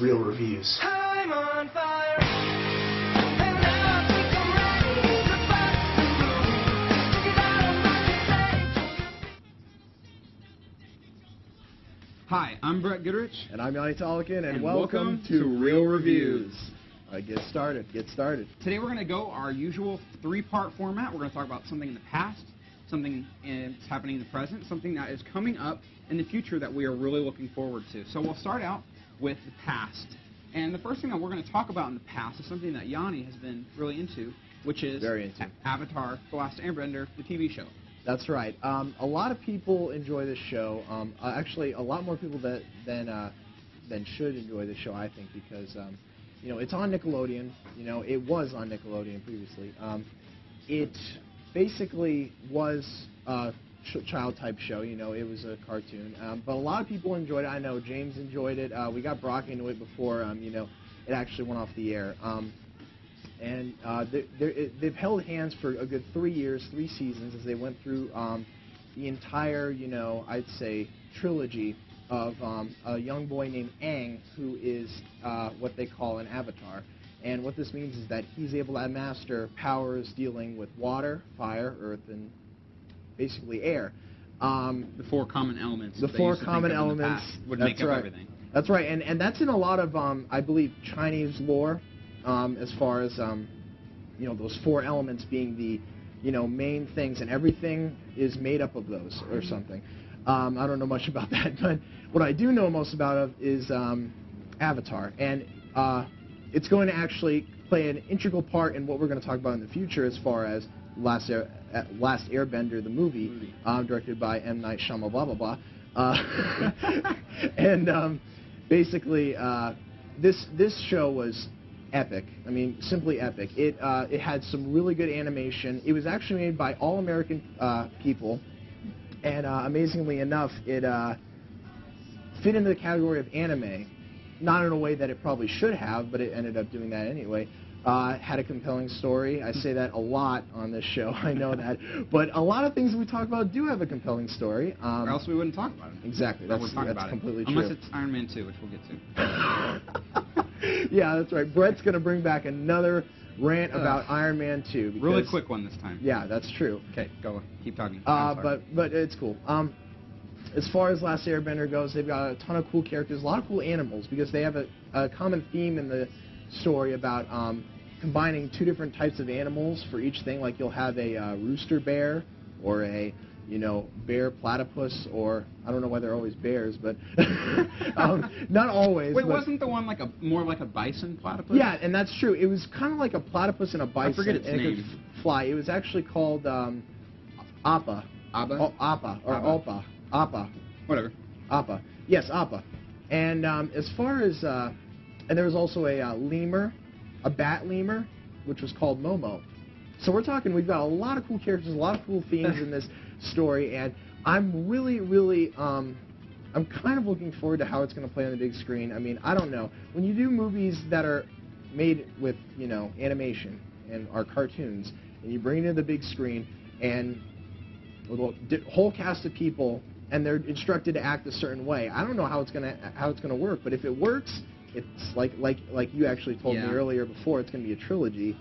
Real Reviews. I'm on fire, and now I think I'm ready to bust the rules. Get out of my Hi, I'm Brett Goodrich. And I'm Yanni Tolokan, and welcome to Real Reviews. All right, get started. Today we're going to go our usual three-part format. We're going to talk about something in the past, something that's happening in the present, something that is coming up in the future that we are really looking forward to. So we'll start out with the past. And the first thing that we're going to talk about in the past is something that Yanni has been really into, which is Avatar: The Last Airbender, the TV show. That's right. A lot of people enjoy this show. Actually, a lot more people than should enjoy this show, I think, because you know, it's on Nickelodeon. You know, it was on Nickelodeon previously. It basically was a child-type show. You know, it was a cartoon. But a lot of people enjoyed it. I know James enjoyed it. We got Brock into it before, you know, it actually went off the air. And they've held hands for a good 3 years, 3 seasons, as they went through the entire, you know, I'd say, trilogy of a young boy named Aang, who is what they call an avatar. And what this means is that he's able to master powers dealing with water, fire, earth, and basically air. The 4 common elements. The 4 common elements would make up everything. That's right, and that's in a lot of, I believe, Chinese lore, as far as, you know, those 4 elements being the, you know, main things, and everything is made up of those or something. I don't know much about that, but what I do know most about is Avatar, and it's going to actually play an integral part in what we're going to talk about in the future as far as Last Airbender, the movie, directed by M. Night Shyamalan, blah, blah, blah. And basically, this show was epic. I mean, simply epic. It had some really good animation. It was actually made by all American people. And amazingly enough, it fit into the category of anime, not in a way that it probably should have, but it ended up doing that anyway. Had a compelling story. I say that a lot on this show, I know that. But a lot of things we talk about do have a compelling story. Or else we wouldn't talk about it. Exactly. That's completely true. Unless it's Iron Man 2, which we'll get to. Yeah, that's right. Brett's going to bring back another rant about Iron Man 2. Because, really quick one this time. Yeah, that's true. Okay, go. Keep talking. But it's cool. As far as Last Airbender goes, they've got a ton of cool characters, a lot of cool animals, because they have a common theme in the story about combining 2 different types of animals for each thing. Like you'll have a rooster bear or a, you know, bear platypus, or I don't know why they're always bears, but not always. Wait, wasn't the one like more like a bison platypus? Yeah, and that's true. It was kind of like a platypus and a bison. I forget its name. It could fly. It was actually called Appa. Abba? Oh, Appa or Alpa. Appa. Whatever. Appa. Yes, Appa. And as far as and there was also a lemur, a bat lemur, which was called Momo. So we're talking, we've got a lot of cool characters, a lot of cool themes in this story, and I'm really, I'm kind of looking forward to how it's going to play on the big screen. I mean, I don't know. When you do movies that are made with, you know, animation and are cartoons, and you bring it to the big screen, and with a whole cast of people, and they're instructed to act a certain way, I don't know how it's gonna work. But if it works, it's like you actually told me earlier before, it's going to be a trilogy.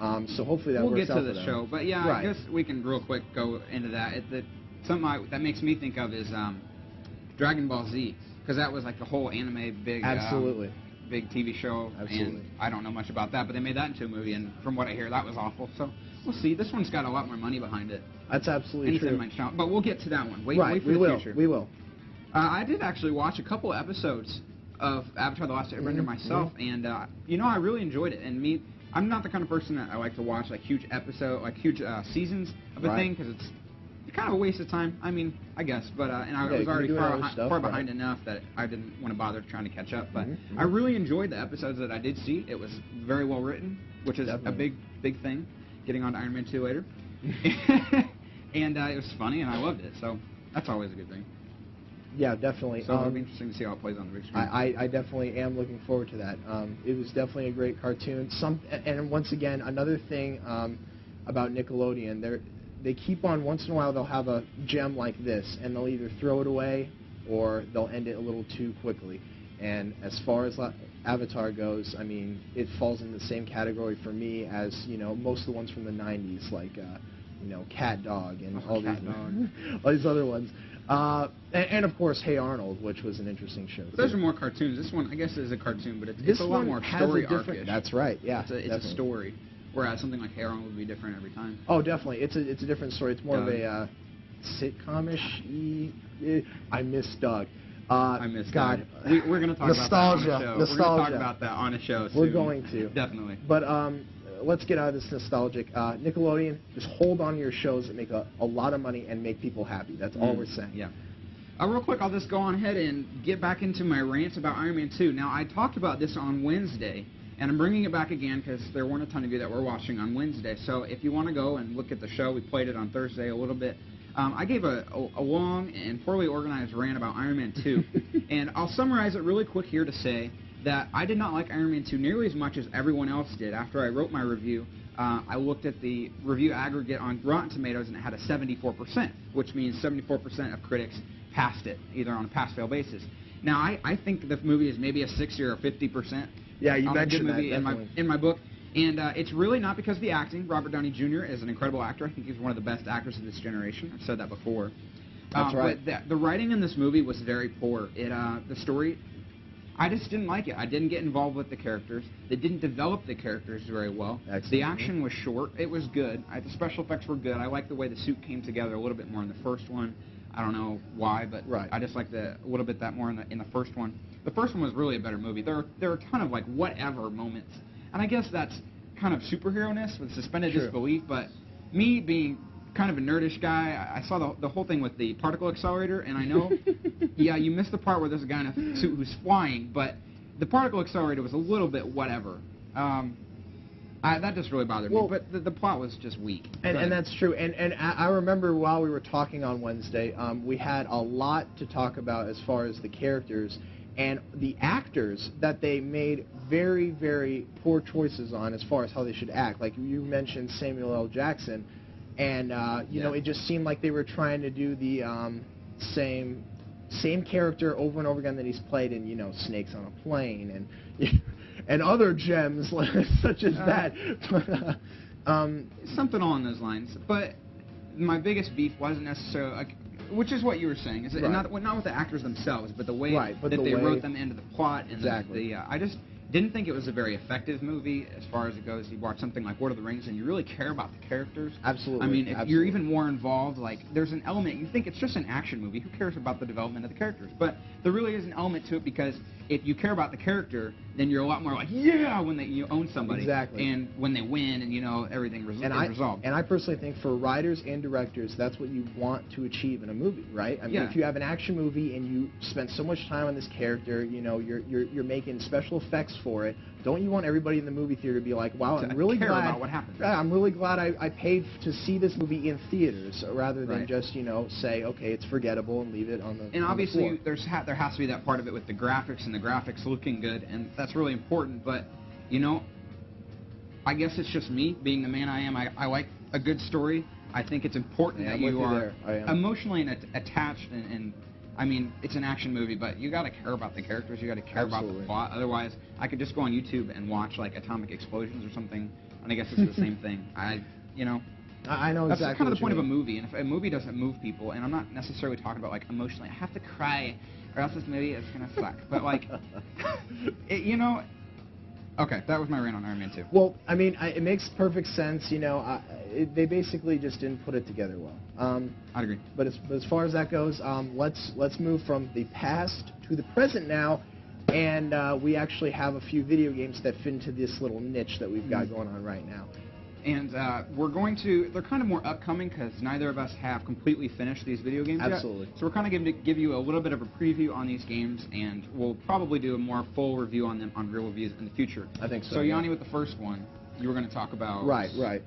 So hopefully that works out. We'll get to the show, but yeah, right. I guess we can real quick go into that. Something that makes me think of is Dragon Ball Z, because that was like the whole anime big big TV show. Absolutely. And I don't know much about that, but they made that into a movie, and from what I hear, that was awful. So we'll see. This one's got a lot more money behind it. That's absolutely true. Might shout, but we'll get to that one. Wait for the future. We will. I did actually watch a couple episodes of Avatar: The Last Airbender myself, and you know, I really enjoyed it. And I'm not the kind of person that I like to watch like huge seasons of a thing, because it's kind of a waste of time. I mean, I guess, but and I was already far behind enough that I didn't want to bother trying to catch up. But I really enjoyed the episodes that I did see. It was very well written, which is a big thing. Getting on to Iron Man 2 later, and it was funny, and I loved it. So that's always a good thing. Yeah, definitely. So it'll be interesting to see how it plays on the big screen. I definitely am looking forward to that. It was definitely a great cartoon. And once again, another thing about Nickelodeon, they keep on, once in a while they'll have a gem like this, and they'll either throw it away or they'll end it a little too quickly. And as far as Avatar goes, I mean, it falls in the same category for me as, most of the ones from the 90s, like, Cat Dog and all these other ones. And of course, Hey Arnold, which was an interesting show. Those are more cartoons. This one, I guess, is a cartoon, but it's a lot more story arc-ish. That's right. Yeah, it's a story. Whereas something like Hey Arnold would be different every time. Oh, definitely. It's a different story. It's more of a sitcom-ish. I miss Doug. I miss God. We're going to talk nostalgia. about that on a show. Nostalgia. We're going to talk about that on a show soon. We're going to. Definitely. But let's get out of this nostalgic. Nickelodeon, just hold on to your shows that make a lot of money and make people happy. That's all we're saying. Yeah. Real quick, I'll just go on ahead and get back into my rant about Iron Man 2. Now, I talked about this on Wednesday, and I'm bringing it back again because there weren't a ton of you that were watching on Wednesday. So if you want to go and look at the show, we played it on Thursday a little bit. I gave a long and poorly organized rant about Iron Man 2, and I'll summarize it really quick here to say that I did not like Iron Man 2 nearly as much as everyone else did. After I wrote my review, I looked at the review aggregate on Rotten Tomatoes, and it had a 74%, which means 74% of critics passed it, either on a pass-fail basis. Now, I think the movie is maybe a 60 or 50%. Yeah, you mentioned that, in my book. And it's really not because of the acting. Robert Downey Jr. is an incredible actor. I think he's one of the best actors of this generation. I've said that before. That's right. But the writing in this movie was very poor. The story, I just didn't like it. I didn't get involved with the characters. They didn't develop the characters very well. Excellent. The action was short. It was good. The special effects were good. I liked the way the suit came together a little bit more in the first one. I don't know why, but I just liked a little bit that more in the first one. The first one was really a better movie. There are a ton of like whatever moments, and I guess that's kind of superhero-ness with suspended disbelief. But me being kind of a nerdish guy, I saw the whole thing with the particle accelerator, and I know, yeah, you missed the part where there's a guy in a suit who's flying, but the particle accelerator was a little bit whatever. That just really bothered me, but the plot was just weak. And that's true. And I remember while we were talking on Wednesday, we had a lot to talk about as far as the characters and the actors that they made very, very poor choices on as far as how they should act. Like you mentioned Samuel L. Jackson, and you know, it just seemed like they were trying to do the same character over and over again that he's played in, you know, Snakes on a Plane and and other gems such as that. Something along those lines. But my biggest beef wasn't necessarily, like, which is what you were saying, is not with the actors themselves, but the way that they wrote them into the plot. And I just didn't think it was a very effective movie as far as it goes. You watch something like Lord of the Rings and you really care about the characters. Absolutely. I mean, if you're even more involved, like, there's an element, you think it's just an action movie, who cares about the development of the characters? But there really is an element to it, because if you care about the character, then you're a lot more like, yeah, when you own somebody. Exactly. And when they win and, you know, everything is resolved. And I personally think for writers and directors, that's what you want to achieve in a movie, right? I mean, if you have an action movie and you spend so much time on this character, you know, you're making special effects for it, don't you want everybody in the movie theater to be like, wow, I'm really glad about what happened. I'm really glad I paid to see this movie in theaters, rather than just, you know, say, okay, it's forgettable and leave it on the And obviously, there has to be that part of it with the graphics, and the graphics looking good, and that's really important. But, you know, I guess it's just me, being the man I am. I like a good story. I think it's important that you are emotionally attached, and I mean, it's an action movie, but you got to care about the characters. You got to care about the plot. Otherwise, I could just go on YouTube and watch like atomic explosions or something, and I guess it's the same thing. I know exactly. That's kind of the point of a movie, and if a movie doesn't move people, and I'm not necessarily talking about like emotionally, I have to cry, or else this movie is gonna suck. But like, you know. Okay, that was my rant on Iron Man 2. Well, I mean, it makes perfect sense. You know, they basically just didn't put it together well. I'd agree. But as far as that goes, let's move from the past to the present now, and we actually have a few video games that fit into this little niche that we've got going on right now. And we're going to, they're kind of more upcoming because neither of us have completely finished these video games yet. Absolutely. So we're kind of going to give you a little bit of a preview on these games, and we'll probably do a more full review on them on Real Reviews in the future. I think so. So Yanni, with the first one, you were going to talk about... Right.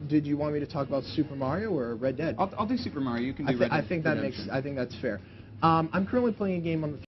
Did you want me to talk about Super Mario or Red Dead? I'll do Super Mario. You can do Red Dead. I think that's fair. I'm currently playing a game on the